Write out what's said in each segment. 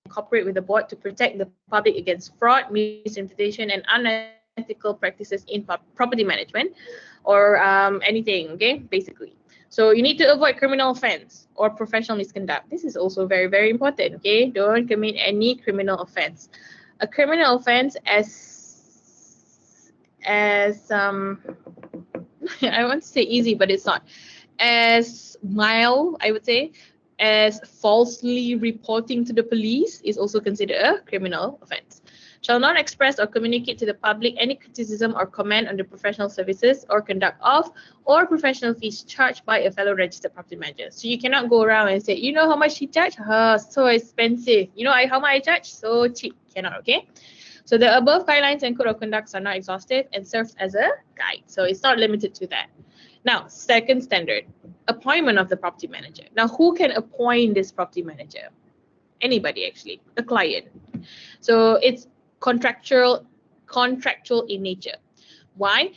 cooperate with the board to protect the public against fraud, misinterpretation, and unethical practices in property management or anything, okay, basically. So you need to avoid criminal offense or professional misconduct. This is also very, very important, okay? Don't commit any criminal offense. A criminal offense as I want to say easy, but it's not, as mild, I would say, as falsely reporting to the police is also considered a criminal offense. Shall not express or communicate to the public any criticism or comment on the professional services or conduct of or professional fees charged by a fellow registered property manager. So you cannot go around and say, you know how much he charged? So expensive. You know how much I charge? So cheap. Cannot, okay? So the above guidelines and code of conducts are not exhaustive and serves as a guide. So it's not limited to that. Now, second standard, appointment of the property manager. Now, who can appoint this property manager? Anybody, actually, a client. So it's contractual in nature. Why?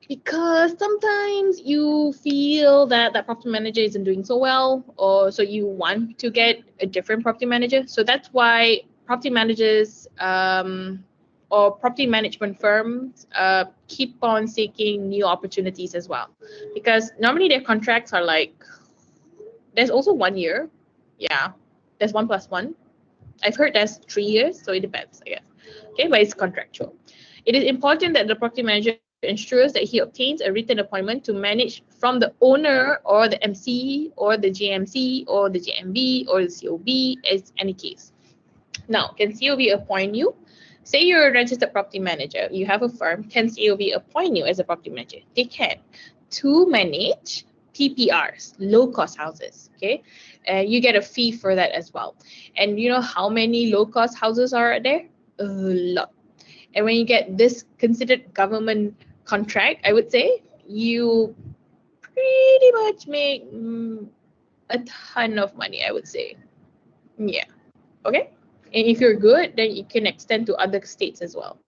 Because sometimes you feel that that property manager isn't doing so well, or so you want to get a different property manager. So that's why property managers or property management firms keep on seeking new opportunities as well, because normally their contracts are like, there's also 1 year, yeah, there's 1+1. I've heard there's 3 years, so it depends, I guess. Okay, but it's contractual. It is important that the property manager ensures that he obtains a written appointment to manage from the owner or the MC or the JMC or the JMB or the COB, as any case. Now, can COB appoint you? Say you're a registered property manager, you have a firm, can COB appoint you as a property manager? They can, to manage PPRs, low-cost houses, okay? You get a fee for that as well. And you know how many low-cost houses are there? A lot. And when you get this considered government contract, I would say, you pretty much make a ton of money, I would say. Yeah, okay? And if you're good, then you can extend to other states as well.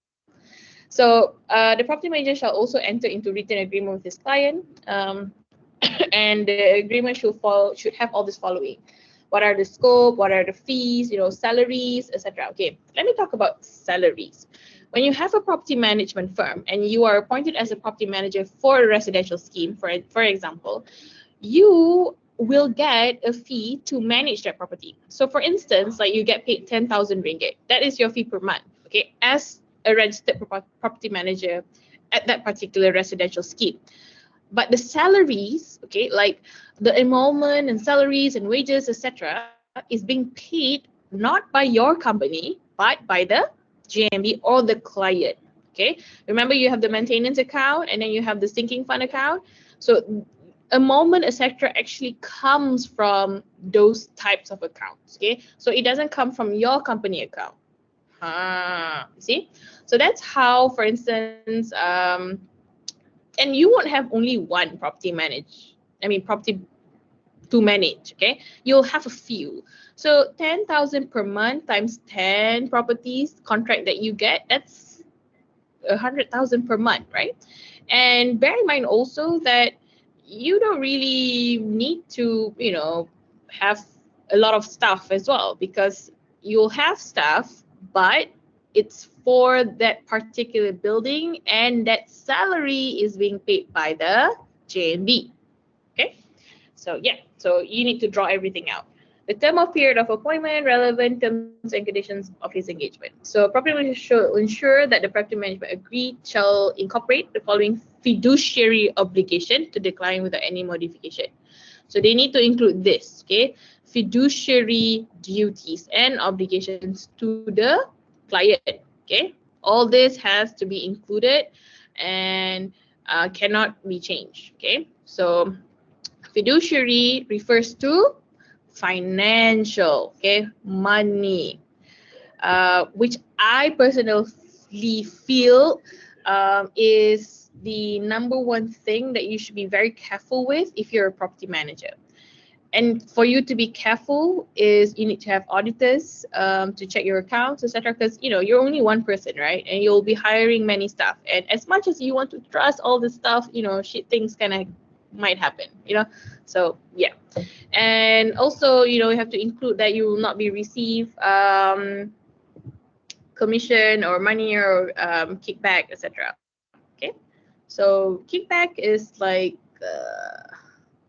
So the property manager shall also enter into written agreement with his client, and the agreement should have all this following: what are the scope, what are the fees, salaries, etc. Okay, let me talk about salaries. When you have a property management firm and you are appointed as a property manager for a residential scheme, for example, you will get a fee to manage that property. So for instance, like you get paid 10,000 ringgit. That is your fee per month, okay, as a registered property manager at that particular residential scheme. But the salaries, okay, like the emolument and salaries and wages, etc., is being paid not by your company, but by the JMB or the client, okay? Remember, you have the maintenance account and then you have the sinking fund account. So emolument, etc., actually comes from those types of accounts, okay? So it doesn't come from your company account. See? So that's how, for instance, and you won't have only one property to manage, okay? You'll have a few. So 10,000 per month times 10 properties contract that you get, that's 100,000 per month, right? And bear in mind also that you don't really need to, have a lot of staff as well, because you'll have staff, but it's for that particular building and that salary is being paid by the JMB, okay? So yeah, so you need to draw everything out. The term of period of appointment, relevant terms and conditions of his engagement. So property manager should ensure that the property management agreed shall incorporate the following fiduciary obligation to decline without any modification. So they need to include this, okay? Fiduciary duties and obligations to the client, okay? All this has to be included and cannot be changed, okay? So fiduciary refers to financial, okay, money, which I personally feel is the number one thing that you should be very careful with if you're a property manager. And for you to be careful is you need to have auditors to check your accounts, etc. Because you're only one person, right? And you'll be hiring many staff. And as much as you want to trust all the stuff, shit things kind of might happen, so yeah. And also, you have to include that you will not be receive commission or money or kickback, etc. Okay, so kickback is like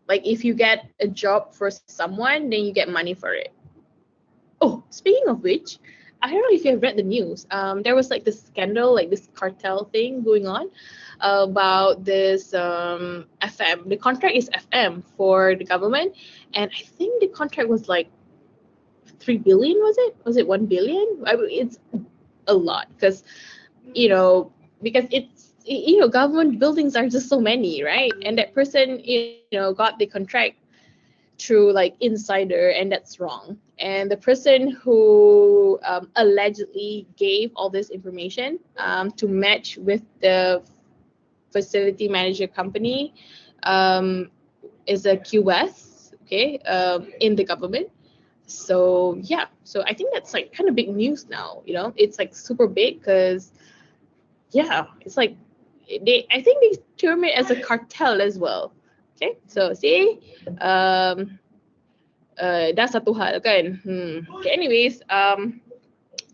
if you get a job for someone, then you get money for it. Oh, speaking of which, I don't know if you have read the news. There was like this scandal, like this cartel thing going on about this FM. The contract is FM for the government, and I think the contract was like 3 billion. Was it? Was it 1 billion? It's a lot because government buildings are just so many, right? And that person got the contract through like insider, and that's wrong. And the person who allegedly gave all this information to match with the facility manager company is a QS, okay, in the government. So yeah, so I think that's like kind of big news now. It's like super big because yeah, it's like I think they term it as a cartel as well. Okay, so see, dah satu hal kan. Okay, anyways, an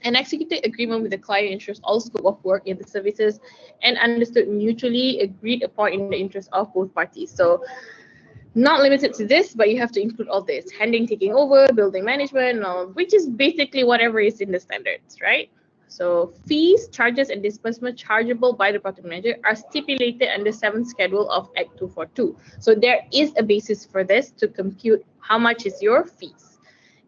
executed agreement with the client ensures all scope of work in the services and understood mutually agreed upon in the interest of both parties. So not limited to this, but you have to include all this: handling, taking over, building management, which is basically whatever is in the standards, right? So fees, charges, and disbursement chargeable by the property manager are stipulated under 7th schedule of Act 242. So there is a basis for this to compute how much is your fees.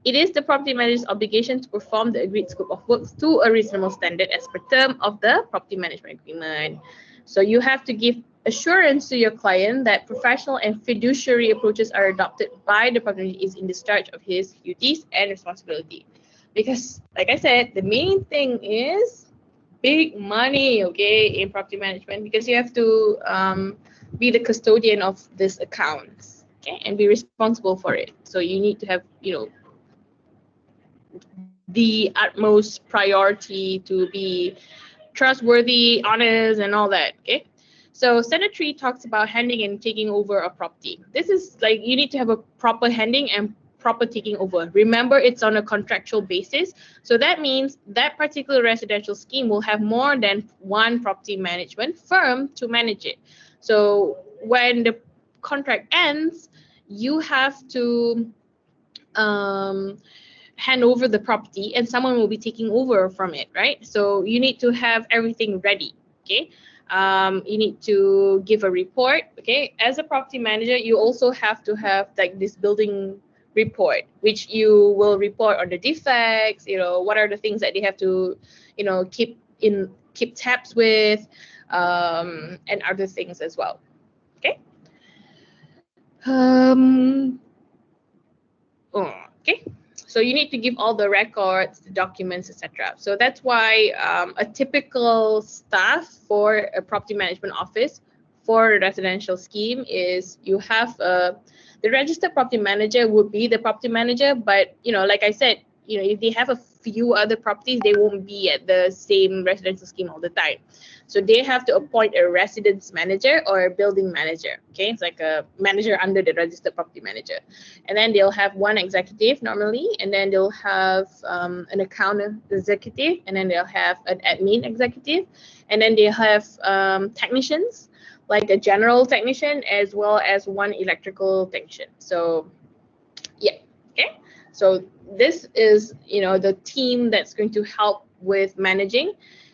It is the property manager's obligation to perform the agreed scope of works to a reasonable standard as per term of the property management agreement. So you have to give assurance to your client that professional and fiduciary approaches are adopted by the property manager is in discharge of his duties and responsibility. Because, like I said, the main thing is big money, okay, in property management, because you have to be the custodian of this accounts, okay, and be responsible for it. So you need to have, the utmost priority to be trustworthy, honest, and all that, okay? So Standard 3 talks about handing and taking over a property. This is like you need to have a proper handing and proper taking over. Remember, it's on a contractual basis. So that means that particular residential scheme will have more than one property management firm to manage it. So when the contract ends, you have to hand over the property and someone will be taking over from it, right? So you need to have everything ready, okay? You need to give a report, okay? As a property manager, you also have to have like this building report, which you will report on the defects, what are the things that they have to, keep tabs with, and other things as well, okay? Okay. So you need to give all the records, the documents, etc. So that's why a typical staff for a property management office for a residential scheme is you have the registered property manager would be the property manager, but like I said, if they have a few other properties, they won't be at the same residential scheme all the time. So they have to appoint a residence manager or a building manager. Okay, it's like a manager under the registered property manager, and then they'll have one executive normally, and then they'll have an account executive, and then they'll have an admin executive, and then they have technicians, like a general technician as well as one electrical technician. So yeah, okay. So this is, the team that's going to help with managing,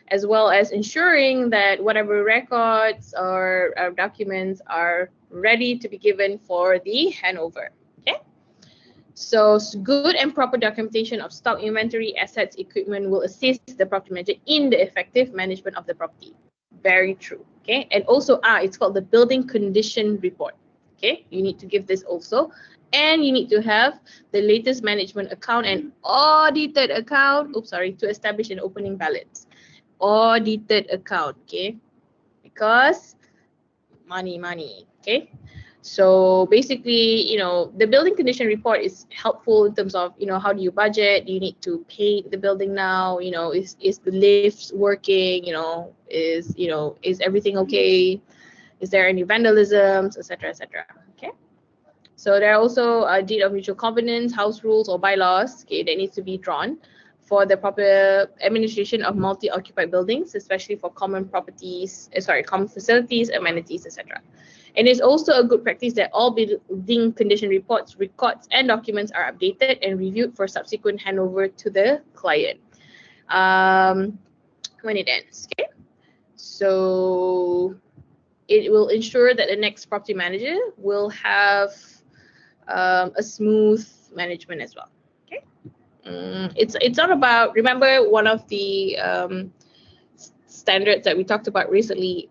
as well as ensuring that whatever records or documents are ready to be given for the handover. Okay. So good and proper documentation of stock, inventory, assets, equipment will assist the property manager in the effective management of the property. Very true. Okay. And also, it's called the building condition report. Okay. You need to give this also. And you need to have the latest management account and audited account, to establish an opening balance. Audited account, okay? Because money, okay? So basically, the building condition report is helpful in terms of, how do you budget? Do you need to paint the building now? Is the lifts working? Is everything okay? Is there any vandalisms, etc., etc.? Okay. So there are also a deed of mutual covenants, house rules, or bylaws, okay, that needs to be drawn for the proper administration of multi-occupied buildings, especially for common properties, common facilities, amenities, etc. And it's also a good practice that all building condition reports, records, and documents are updated and reviewed for subsequent handover to the client when it ends. Okay, so it will ensure that the next property manager will have a smooth management as well. Okay, it's not about, remember one of the standards that we talked about recently,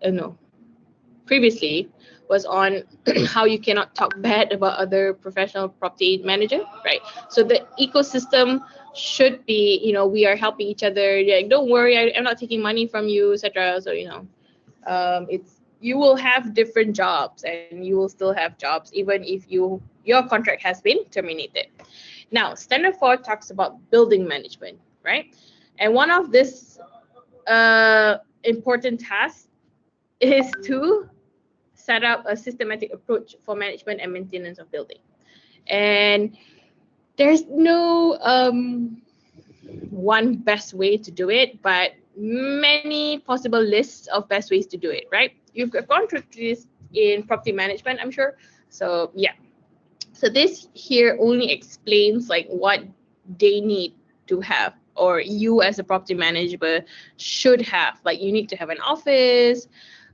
previously, was on how you cannot talk bad about other professional property manager, right? So the ecosystem should be, we are helping each other. Like, don't worry, I'm not taking money from you, etc. So you will have different jobs, and you will still have jobs even if your contract has been terminated. Now, Standard 4 talks about building management, right? And one of this important tasks is to set up a systematic approach for management and maintenance of building. And there's no one best way to do it, but many possible lists of best ways to do it, right? You've gone through this in property management, I'm sure. So yeah. So this here only explains like what they need to have, or you as a property manager should have. Like, you need to have an office.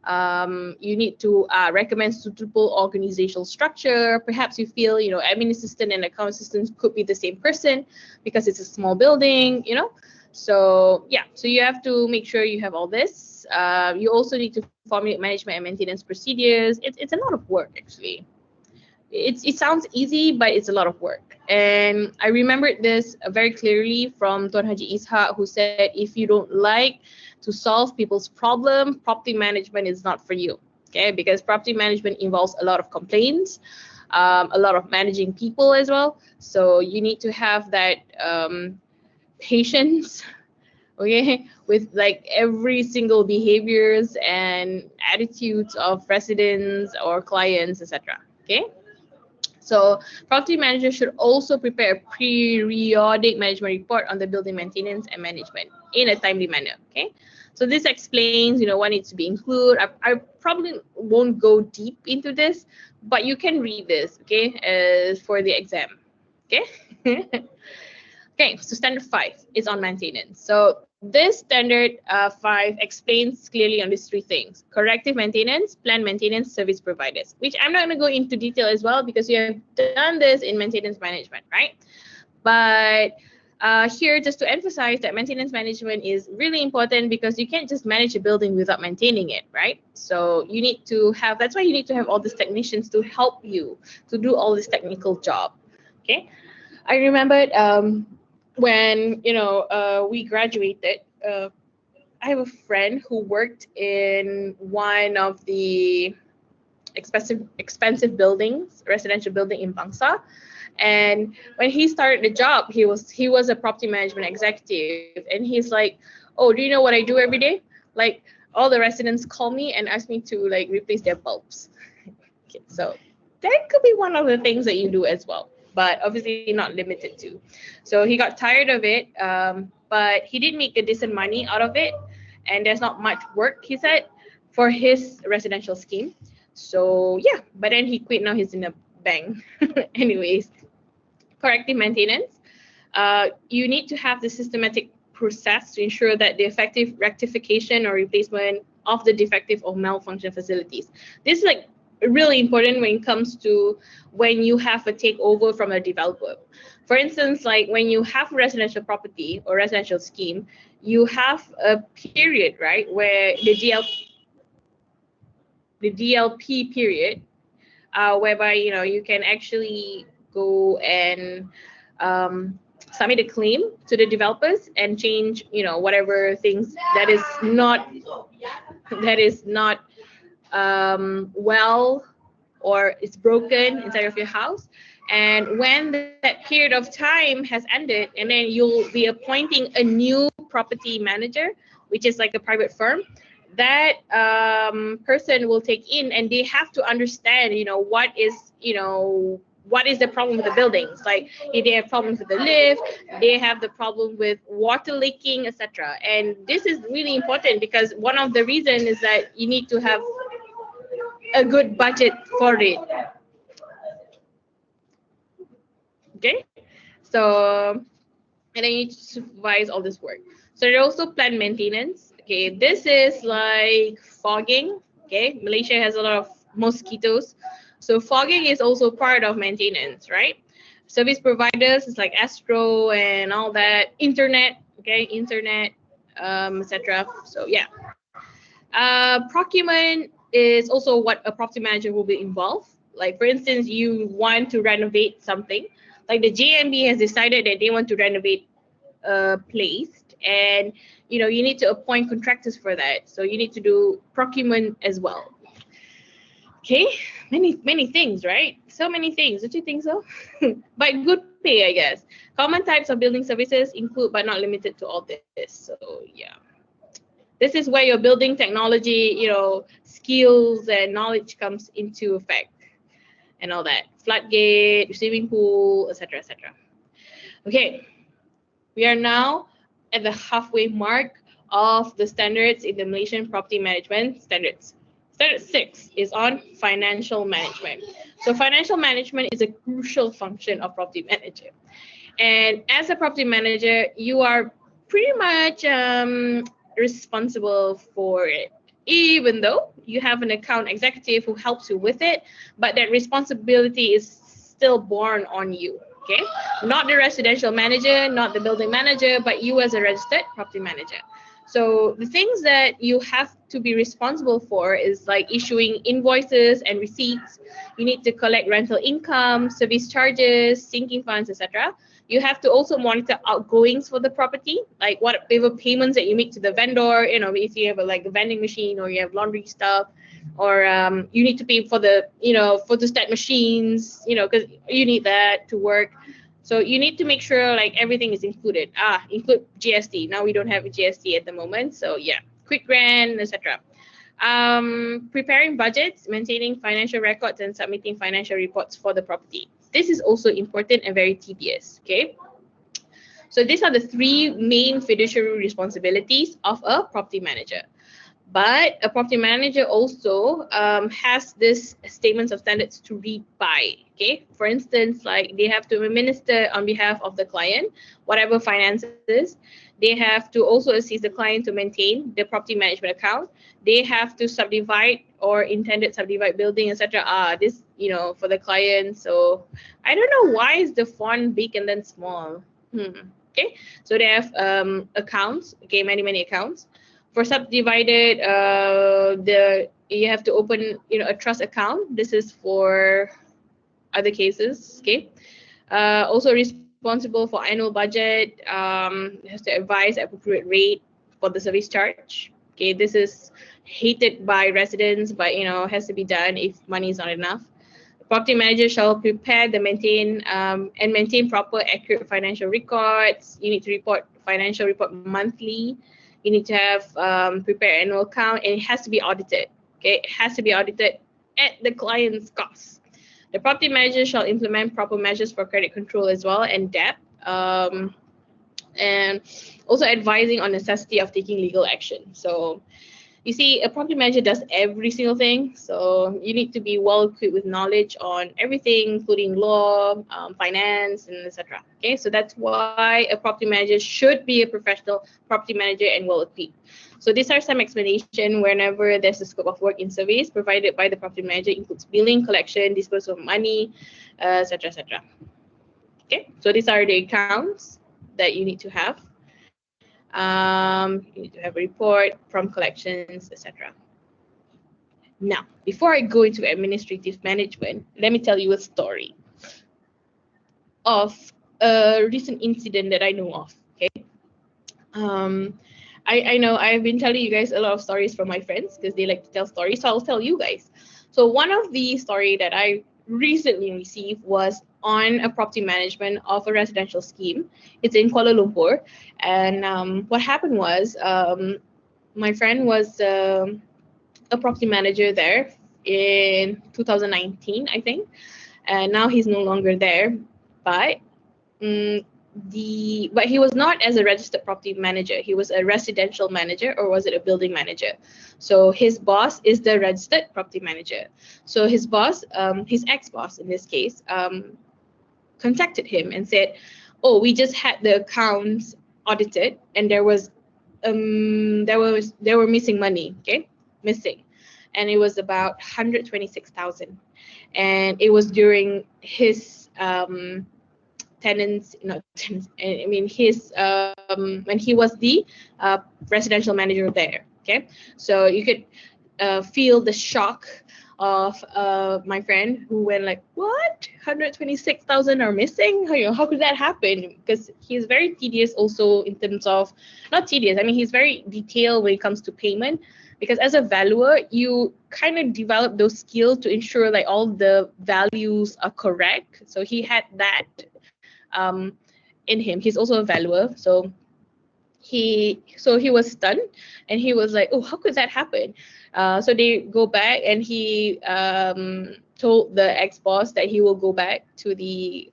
You need to recommend suitable organizational structure. Perhaps you feel, admin assistant and account assistant could be the same person because it's a small building, So yeah, so you have to make sure you have all this. You also need to formulate management and maintenance procedures. It's a lot of work, actually. It sounds easy, but it's a lot of work. And I remembered this very clearly from Tuan Haji Ishaq, who said, if you don't like to solve people's problem, property management is not for you. Okay, because property management involves a lot of complaints, a lot of managing people as well. So you need to have that patience, okay, with like every single behaviors and attitudes of residents or clients, etc. Okay. So property managers should also prepare a periodic management report on the building maintenance and management in a timely manner. Okay, so this explains, what needs to be included. I probably won't go deep into this, but you can read this, okay, as for the exam. Okay. Okay, so standard 5 is on maintenance. So this standard 5 explains clearly on these 3 things: corrective maintenance, planned maintenance, service providers, which I'm not going to go into detail as well because you have done this in maintenance management, right? But here, just to emphasize that maintenance management is really important, because you can't just manage a building without maintaining it, right? So you need to have, that's why you need to have all these technicians to help you to do all this technical job. Okay, I remembered when we graduated, I have a friend who worked in one of the expensive buildings, residential building in Bangsa. And when he started the job, he was a property management executive, and he's like, oh, do you know what I do every day? Like, all the residents call me and ask me to like replace their bulbs. Okay, so that could be one of the things that you do as well, but obviously not limited to. So he got tired of it, but he did make a decent money out of it, and there's not much work, he said, for his residential scheme. So yeah, but then he quit. Now he's in a bank. Anyways, corrective maintenance. You need to have the systematic process to ensure that the effective rectification or replacement of the defective or malfunction facilities. This is like really important when it comes to when you have a takeover from a developer. For instance, like when you have a residential property or residential scheme, you have a period, right, where the DLP period, whereby you can actually go and submit a claim to the developers and change whatever things that is not well, or it's broken inside of your house. And when that period of time has ended, and then you'll be appointing a new property manager, which is like a private firm that person will take in, and they have to understand, what is, what is the problem with the buildings. Like if they have problems with the lift, they have the problem with water leaking, etc. And this is really important because one of the reasons is that you need to have a good budget for it. Okay, so and then you need to supervise all this work. So they also plan maintenance. Okay, this is like fogging. Okay, Malaysia has a lot of mosquitoes, so fogging is also part of maintenance, right? Service providers is like Astro and all that, internet. Okay, internet, etc. So yeah, procurement is also what a property manager will be involved. Like for instance, you want to renovate something. Like the JMB has decided that they want to renovate place, and you need to appoint contractors for that. So you need to do procurement as well. Okay, many things, right? So many things. Don't you think so? But good pay, I guess. Common types of building services include but not limited to all this. So yeah. This is where your building technology, skills and knowledge comes into effect and all that. Floodgate, swimming pool, etc., etc. Okay, we are now at the halfway mark of the standards in the Malaysian property management standards. Standard 6 is on financial management. So financial management is a crucial function of property manager. And as a property manager, you are pretty much responsible for it, even though you have an account executive who helps you with it, but that responsibility is still borne on you. Okay, not the residential manager, not the building manager, but you as a registered property manager. So the things that you have to be responsible for is like issuing invoices and receipts. You need to collect rental income, service charges, sinking funds, etc. You have to also monitor outgoings for the property, like whatever payments that you make to the vendor. If you have a vending machine or you have laundry stuff, or you need to pay for the photostat machines, because you need that to work. So you need to make sure like everything is included. Include GST. Now we don't have a GST at the moment, so yeah, quick grant, etc. Preparing budgets, maintaining financial records, and submitting financial reports for the property. This is also important and very tedious. Okay. So these are the three main fiduciary responsibilities of a property manager. But a property manager also has this statements of standards to read by. Okay, for instance, like they have to administer on behalf of the client whatever finances. They have to also assist the client to maintain the property management account. They have to subdivide or intended subdivide building, etc. This for the client. So I don't know why is the font big and then small. Okay, so they have accounts. Okay, many accounts. For subdivided, you have to open a trust account. This is for other cases. Okay. Also responsible for annual budget. Has to advise appropriate rate for the service charge. Okay, this is hated by residents, but has to be done if money is not enough. The property manager shall prepare the maintain proper accurate financial records. You need to report financial report monthly. You need to have prepare annual account, and it has to be audited. Okay, it has to be audited at the client's cost. The property manager shall implement proper measures for credit control as well and debt, and also advising on necessity of taking legal action. So you see, a property manager does every single thing. So you need to be well equipped with knowledge on everything, including law, finance, and etc. Okay, so that's why a property manager should be a professional property manager and well equipped. So these are some explanation whenever there's a scope of work in service provided by the property manager includes billing, collection, disposal of money, etc., etc. Okay, so these are the accounts that you need to have. You need to have a report from collections, etc. Now, before I go into administrative management, let me tell you a story of a recent incident that I know of. Okay. I know I've been telling you guys a lot of stories from my friends because they like to tell stories, so I'll tell you guys. So one of the story that I recently received was on a property management of a residential scheme. It's in Kuala Lumpur, and what happened was my friend was a property manager there in 2019, I think, and now he's no longer there. But but he was not as a registered property manager. He was a residential manager, or was it a building manager? So his boss is the registered property manager. So his boss, his ex-boss in this case, contacted him and said, "Oh, we just had the accounts audited, and there were missing money, okay, missing, and it was about 126,000, and it was during his tenants, not tenants, I mean his when he was the residential manager there, okay, so you could feel the shock of my friend, who went like, what, 126,000 are missing? How could that happen? Because he's very tedious also in terms of, not tedious, I mean he's very detailed when it comes to payment, because as a valuer you kind of develop those skills to ensure like all the values are correct. So he had that in him. He's also a valuer, so he was stunned, and he was like, oh, how could that happen? So they go back, and he told the ex-boss that he will go back to the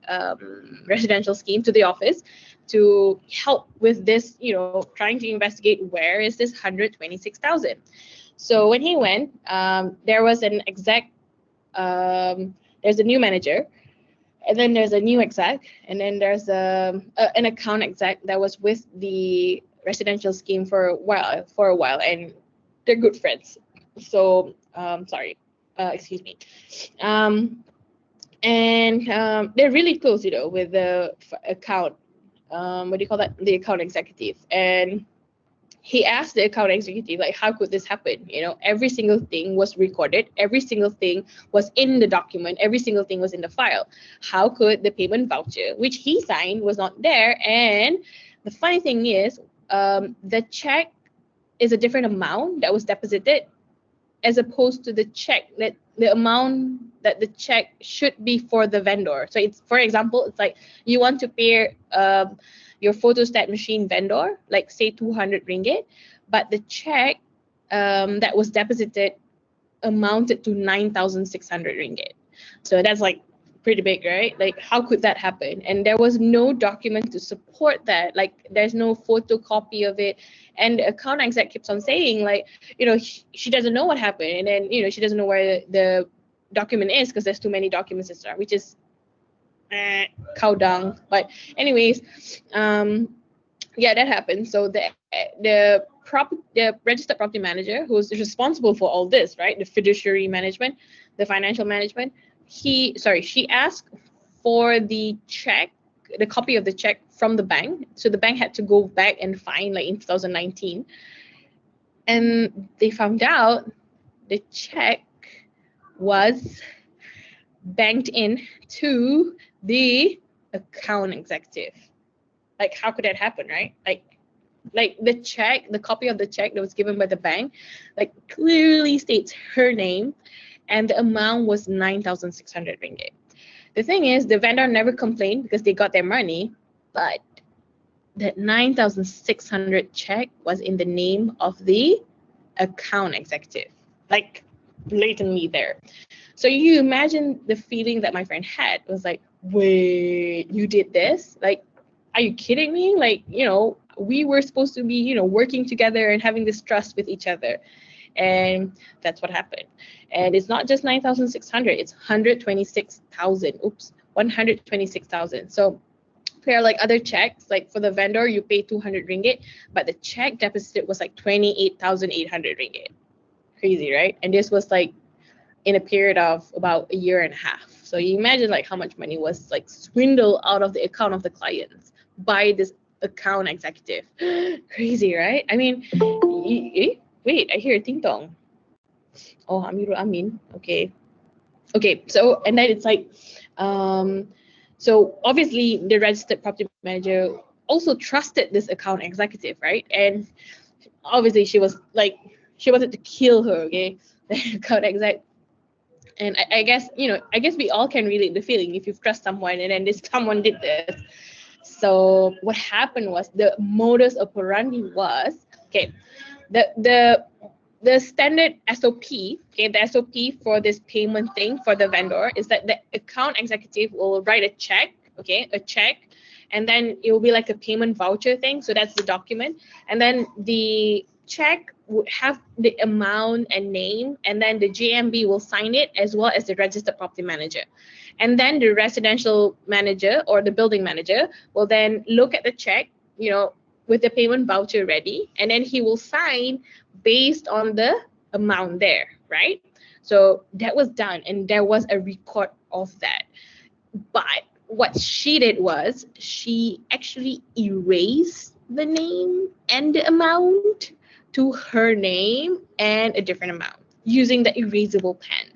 residential scheme, to the office, to help with this, trying to investigate where is this 126,000. So when he went, there was an exec, there's a new manager, and then there's a new exec, and then there's an account exec that was with the residential scheme for a while, and they're good friends. So excuse me, and they're really close, with the account. What do you call that? The account executive. And he asked the account executive, like, how could this happen? Every single thing was recorded. Every single thing was in the document. Every single thing was in the file. How could the payment voucher, which he signed, was not there? And the funny thing is, the check is a different amount that was deposited, as opposed to the check, that the amount that the check should be for the vendor. So it's, for example, it's like you want to pay your photostat machine vendor, like say 200 ringgit, but the check that was deposited amounted to 9,600 ringgit. So that's like pretty big, right? Like, how could that happen? And there was no document to support that. Like, there's no photocopy of it. And the account exec keeps on saying, like, she doesn't know what happened. And then, she doesn't know where the document is, because there's too many documents, etc., which is cow dung. But anyways, yeah, that happened. So the registered property manager, who's responsible for all this, right, the fiduciary management, the financial management, she asked for the check, the copy of the check from the bank. So the bank had to go back and find, like, in 2019, and they found out the check was banked in to the account executive. Like, how could that happen, right? Like the check, the copy of the check that was given by the bank, like, clearly states her name, and the amount was 9,600 ringgit. The thing is, the vendor never complained because they got their money, but that 9,600 check was in the name of the account executive, like, blatantly there. So you imagine the feeling that my friend had. It was like, wait, you did this? Like, are you kidding me? Like, we were supposed to be, working together and having this trust with each other. And that's what happened. And it's not just 9,600, it's 126,000. Oops, 126,000. So there are, like, other checks, like for the vendor, you pay 200 ringgit, but the check deposited was like 28,800 ringgit. Crazy, right? And this was like in a period of about a year and a half. So you imagine, like, how much money was, like, swindled out of the account of the clients by this account executive. Crazy, right? I mean, wait, I hear a ting tong. Oh, Amirul Amin. Okay. So, and then it's like, so obviously the registered property manager also trusted this account executive, right? And obviously she was like, she wanted to kill her, okay? The account exec. And I guess, I guess we all can relate the feeling if you trust someone and then this someone did this. So what happened was, the modus operandi was, okay, The standard SOP, okay, the SOP for this payment thing for the vendor is that the account executive will write a check, okay, a check, and then it will be like a payment voucher thing. So that's the document, and then the check would have the amount and name, and then the JMB will sign it as well as the registered property manager. And then the residential manager or the building manager will then look at the check, you know, with the payment voucher ready, and then he will sign based on the amount there, right? So that was done, and there was a record of that. But what she did was she actually erased the name and the amount to her name and a different amount using the erasable pen.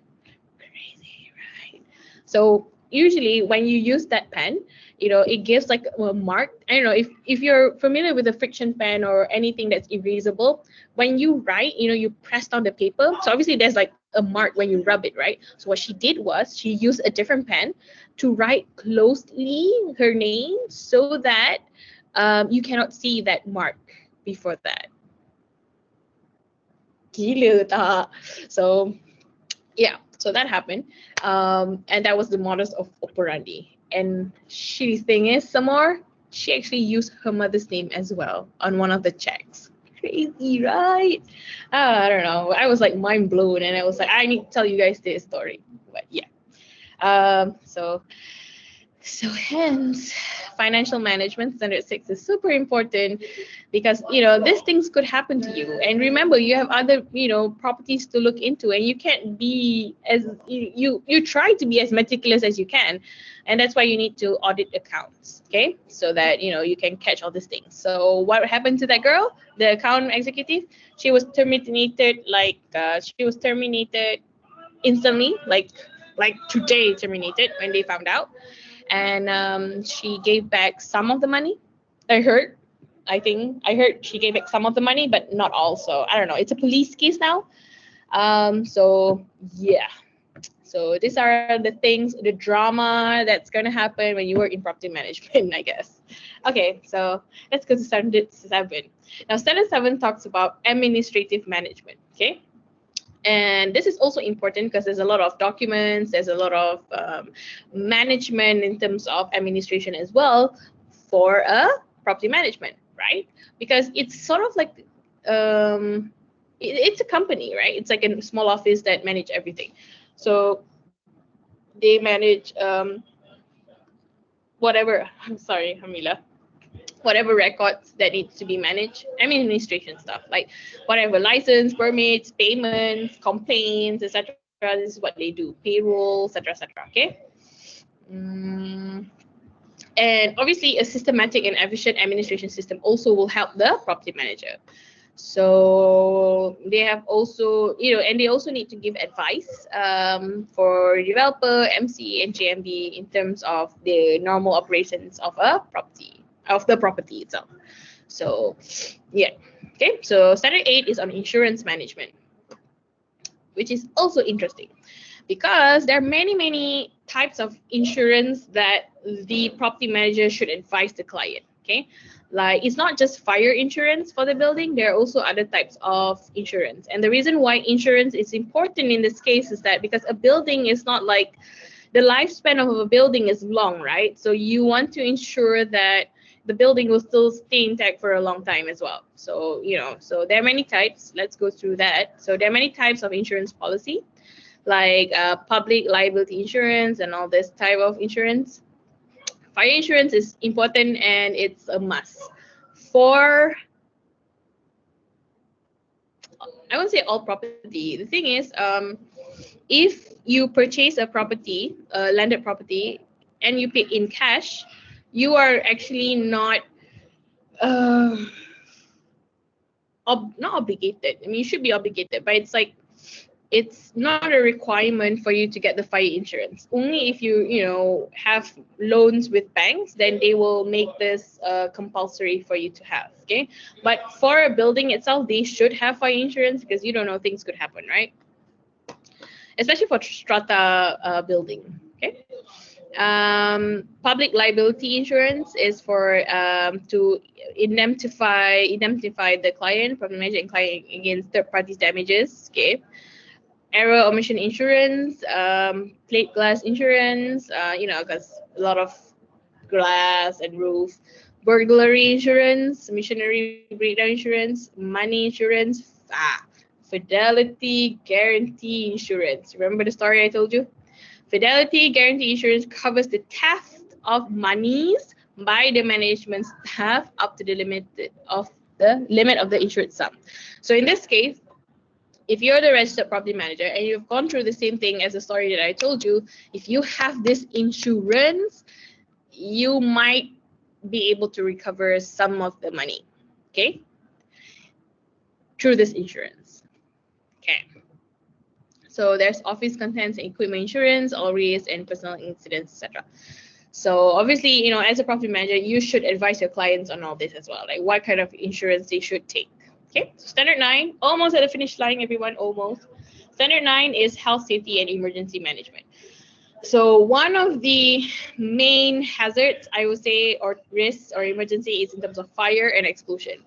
Crazy, right? So usually when you use that pen, you know, it gives like a mark. I don't know if you're familiar with a friction pen or anything that's erasable. When you write, you know, you press down the paper. So obviously there's like a mark when you rub it, right? So what she did was she used a different pen to write closely her name so that you cannot see that mark before that. Gila tak? So yeah, so that happened, and that was the modus of operandi. And shitty thing is, some more, she actually used her mother's name as well on one of the checks. Crazy, right? I don't know. I was like mind blown, and I was like, I need to tell you guys this story. But yeah, so hence, financial management standard 6 is super important because, you know, these things could happen to you. And remember, you have other, you know, properties to look into, and you can't be as, you try to be as meticulous as you can. And that's why you need to audit accounts, okay? So that, you know, you can catch all these things. So what happened to that girl, the account executive? She was terminated, she was terminated instantly, like today terminated when they found out. And she gave back some of the money. I heard she gave back some of the money, but not all. So I don't know. It's a police case now. So yeah. So these are the things, the drama that's gonna happen when you work in property management, I guess. Okay, so let's go to standard 7. Now, standard 7 talks about administrative management. Okay. And this is also important because there's a lot of documents, there's a lot of management in terms of administration as well for a property management, right? Because it's sort of like, it's a company, right? It's like a small office that manage everything. So they manage whatever, I'm sorry, Hamila, whatever records that needs to be managed, administration stuff, like whatever license, permits, payments, complaints, etc. This is what they do, payroll, etc., etc. Okay. And obviously, a systematic and efficient administration system also will help the property manager. So they have also, you know, and they also need to give advice for developer, MC, and JMB in terms of the normal operations of a property, of the property itself. So yeah, okay. So standard 8 is on insurance management, which is also interesting because there are many types of insurance that the property manager should advise the client. Okay, like it's not just fire insurance for the building, there are also other types of insurance. And the reason why insurance is important in this case is that because a building is not like, the lifespan of a building is long, right? So you want to ensure that the building will still stay intact for a long time as well. So, you know, so there are many types. Let's go through that. So there are many types of insurance policy, like public liability insurance and all this type of insurance. Fire insurance is important and it's a must for, I won't say all property. The thing is, if you purchase a property, a landed property, and you pay in cash, you are actually not not obligated. I mean, you should be obligated, but it's like, it's not a requirement for you to get the fire insurance. Only if you know, have loans with banks, then they will make this compulsory for you to have. Okay, but for a building itself, they should have fire insurance because you don't know, things could happen, right? Especially for strata building. Okay. Public liability insurance is for to indemnify the client, property manager, and client against third parties damages. Okay. Error omission insurance, plate glass insurance. You know, because a lot of glass and roof. Burglary insurance, machinery breakdown insurance, money insurance. Fidelity guarantee insurance. Remember the story I told you? Fidelity guarantee insurance covers the theft of monies by the management staff up to the limit of the insured sum. So in this case, if you're the registered property manager and you've gone through the same thing as the story that I told you, if you have this insurance, you might be able to recover some of the money, okay, through this insurance. Okay. So there's office contents and equipment insurance, all risks and personal incidents, etc. So obviously, you know, as a property manager, you should advise your clients on all this as well, like what kind of insurance they should take. Okay, so standard 9, almost at the finish line, everyone, almost. Standard 9 is health, safety, and emergency management. So one of the main hazards, I would say, or risks or emergency is in terms of fire and explosion.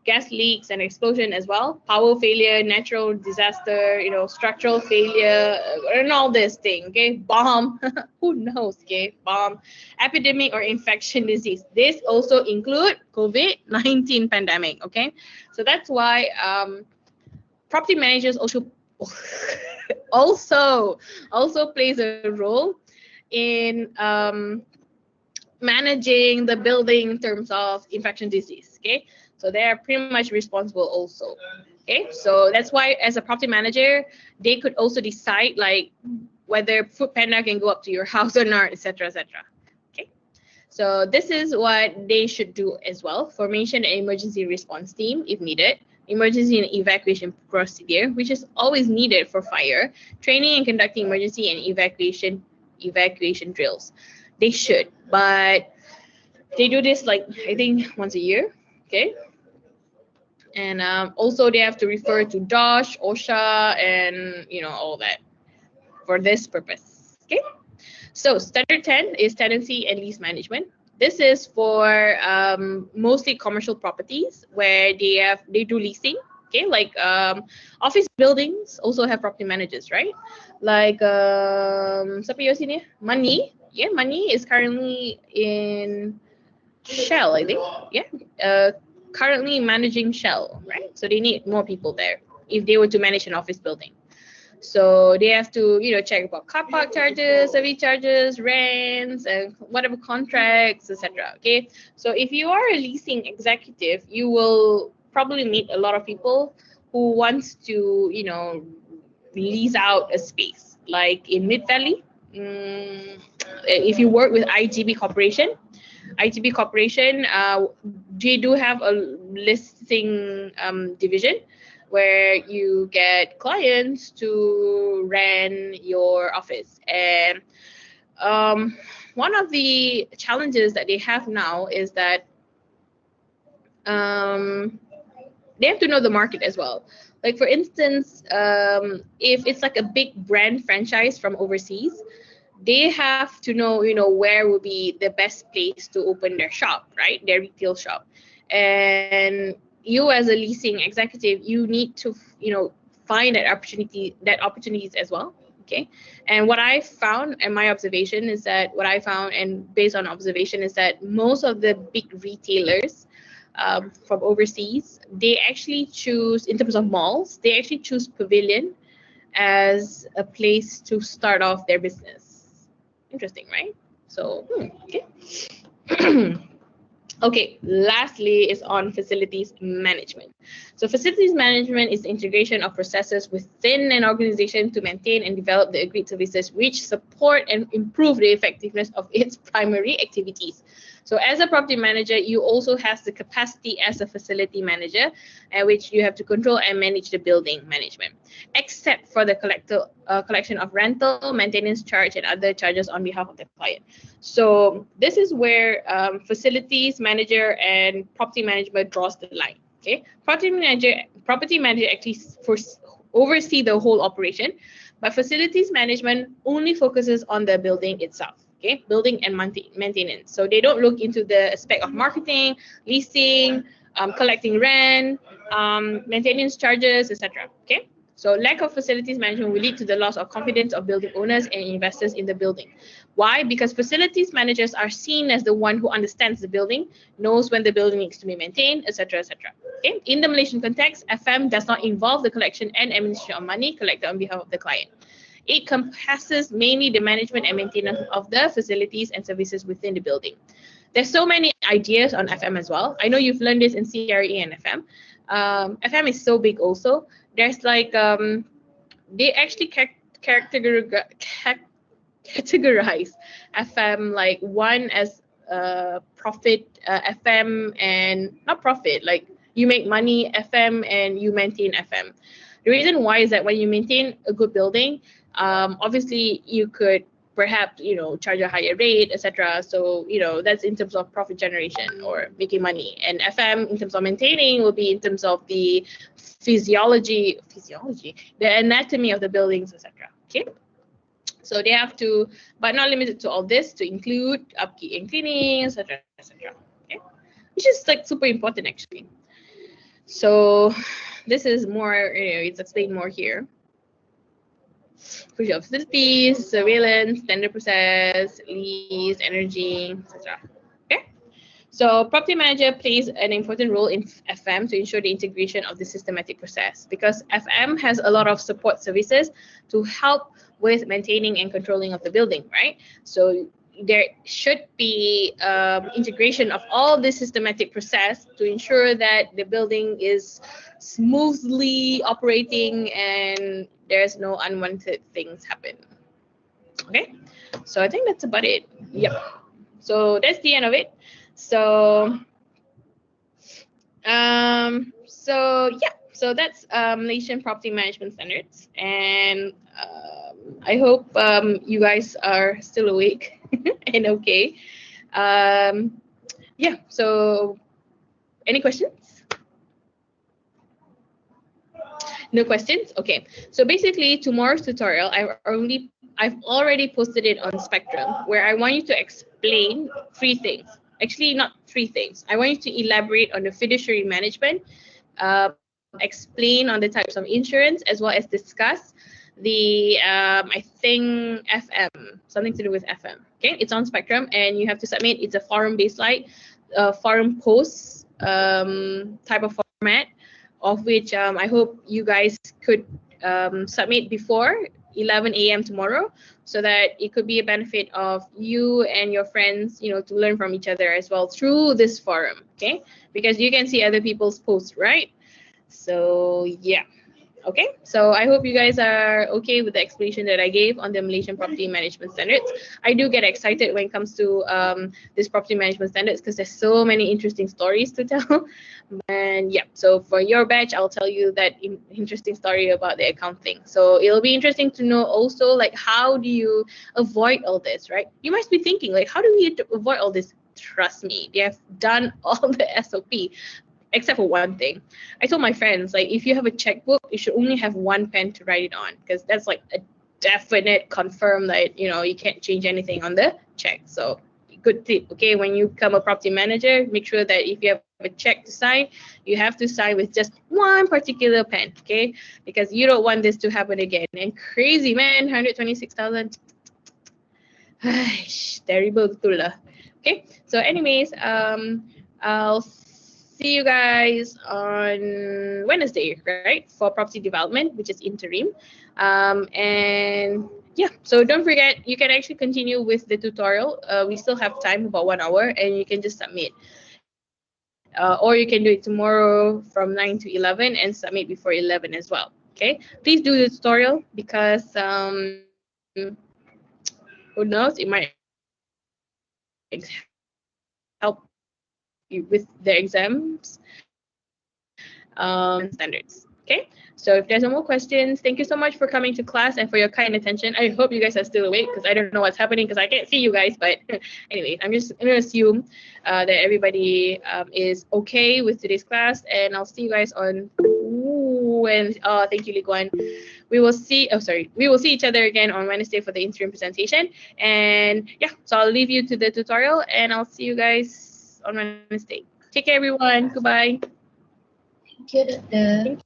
Gas leaks and explosion as well, power failure, natural disaster, you know, structural failure, and all this thing, okay? Bomb, who knows, okay? Bomb, epidemic or infection disease. This also include COVID-19 pandemic, okay? So that's why property managers also plays a role in managing the building in terms of infection disease, okay? So they are pretty much responsible also, okay? So that's why as a property manager, they could also decide like whether Food Panda can go up to your house or not, etc., etc. Okay? So this is what they should do as well. Formation and emergency response team if needed. Emergency and evacuation procedure, which is always needed for fire. Training and conducting emergency and evacuation drills. They should, but they do this like I think once a year, okay? And also they have to refer to DOSH, OSHA, and you know all that for this purpose, okay? So standard 10 is tenancy and lease management. This is for mostly commercial properties where they do leasing, okay? Like office buildings also have property managers, right? Like siapa your sini? Money, yeah, Money is currently in Shell, I think, yeah. Currently managing Shell, right? So they need more people there if they were to manage an office building. So they have to, you know, check about car park charges, service charges, rents, and whatever contracts, etc. Okay. So if you are a leasing executive, you will probably meet a lot of people who wants to, you know, lease out a space. Like in Mid Valley, if you work with IGB Corporation, they do have a listing division where you get clients to rent your office. And one of the challenges that they have now is that they have to know the market as well. Like for instance, if it's like a big brand franchise from overseas, they have to know, you know, where would be the best place to open their shop, right? Their retail shop. And you as a leasing executive, you need to, you know, find that opportunities as well, okay? And what I found and my observation is that and based on observation is that most of the big retailers from overseas, they actually choose, in terms of malls, they actually choose Pavilion as a place to start off their business. Interesting, right? So, okay. Okay, lastly is on facilities management. So facilities management is the integration of processes within an organization to maintain and develop the agreed services which support and improve the effectiveness of its primary activities. So as a property manager, you also have the capacity as a facility manager, which you have to control and manage the building management, except for the collection of rental, maintenance charge, and other charges on behalf of the client. So this is where facilities manager and property management draws the line. Okay, property manager actually oversee the whole operation, but facilities management only focuses on the building itself. okay, building and maintenance. So they don't look into the aspect of marketing, leasing, collecting rent, maintenance charges, etc. Okay. So lack of facilities management will lead to the loss of confidence of building owners and investors in the building. Why? Because facilities managers are seen as the one who understands the building, knows when the building needs to be maintained, etc., etc. Okay. In the Malaysian context, FM does not involve the collection and administration of money collected on behalf of the client. It encompasses mainly the management and maintenance of the facilities and services within the building. There's so many ideas on FM as well. I know you've learned this in CRE and FM. FM is so big also. There's like, they actually categorize FM, like one as profit FM and not profit, like you make money FM and you maintain FM. The reason why is that when you maintain a good building, obviously you could perhaps, you know, charge a higher rate, etc. So, you know, that's in terms of profit generation or making money. And FM in terms of maintaining will be in terms of the physiology, the anatomy of the buildings, etc. Okay. So they have to, but not limited to all this, to include upkeep and cleaning, etc., etc. Okay, which is like super important actually. So this is more, you know, it's explained more here. Crucial facilities, surveillance, tender process, lease, energy, etc. Okay. So property manager plays an important role in FM to ensure the integration of the systematic process, because FM has a lot of support services to help with maintaining and controlling of the building, right? So there should be integration of all this systematic process to ensure that the building is smoothly operating and there's no unwanted things happen. Okay, so I think that's about it. Yep. So that's the end of it. So so that's Malaysian property management standards, and I hope you guys are still awake and okay. Yeah, so any questions? No questions? Okay. So basically tomorrow's tutorial, I've already posted it on Spectrum, where I want you to explain 3 things. Actually, not 3 things. I want you to elaborate on the fiduciary management, explain on the types of insurance, as well as discuss the I think FM, something to do with FM. Okay, it's on Spectrum and you have to submit. It's a forum-based forum post type of format, of which I hope you guys could submit before 11 a.m. tomorrow, so that it could be a benefit of you and your friends, you know, to learn from each other as well through this forum. Okay, because you can see other people's posts, right? So yeah. Okay, so I hope you guys are okay with the explanation that I gave on the Malaysian property management standards. I do get excited when it comes to this property management standards, because there's so many interesting stories to tell. And yeah, so for your batch, I'll tell you that interesting story about the accounting. So it'll be interesting to know also, like, how do you avoid all this, right? You must be thinking, like, how do we avoid all this? Trust me, they have done all the SOP. Except for one thing. I told my friends, like, if you have a checkbook, you should only have 1 pen to write it on, because that's like a definite confirm that, you know, you can't change anything on the check. So good tip, okay? When you become a property manager, make sure that if you have a check to sign, you have to sign with just 1 particular pen, okay? Because you don't want this to happen again. And crazy, man, 126,000. Terrible betul lah. Okay, so anyways, I'll see you guys on Wednesday, right, for property development, which is interim. And yeah, so don't forget, you can actually continue with the tutorial. We still have time, about 1 hour, and you can just submit. Or you can do it tomorrow from 9 to 11 and submit before 11 as well. Okay, please do the tutorial, because who knows, it might help you with the exams standards. Okay, so if there's no more questions, thank you so much for coming to class and for your kind attention. I hope you guys are still awake, because I don't know what's happening, because I can't see you guys. But anyways, I'm just going to assume that everybody is okay with today's class, and I'll see you guys on and thank you, Lee Guan. We will see. Oh, sorry. We will see each other again on Wednesday for the interim presentation. And yeah, so I'll leave you to the tutorial, and I'll see you guys on Wednesday. Take care, everyone. Goodbye. Thank you, Doctor.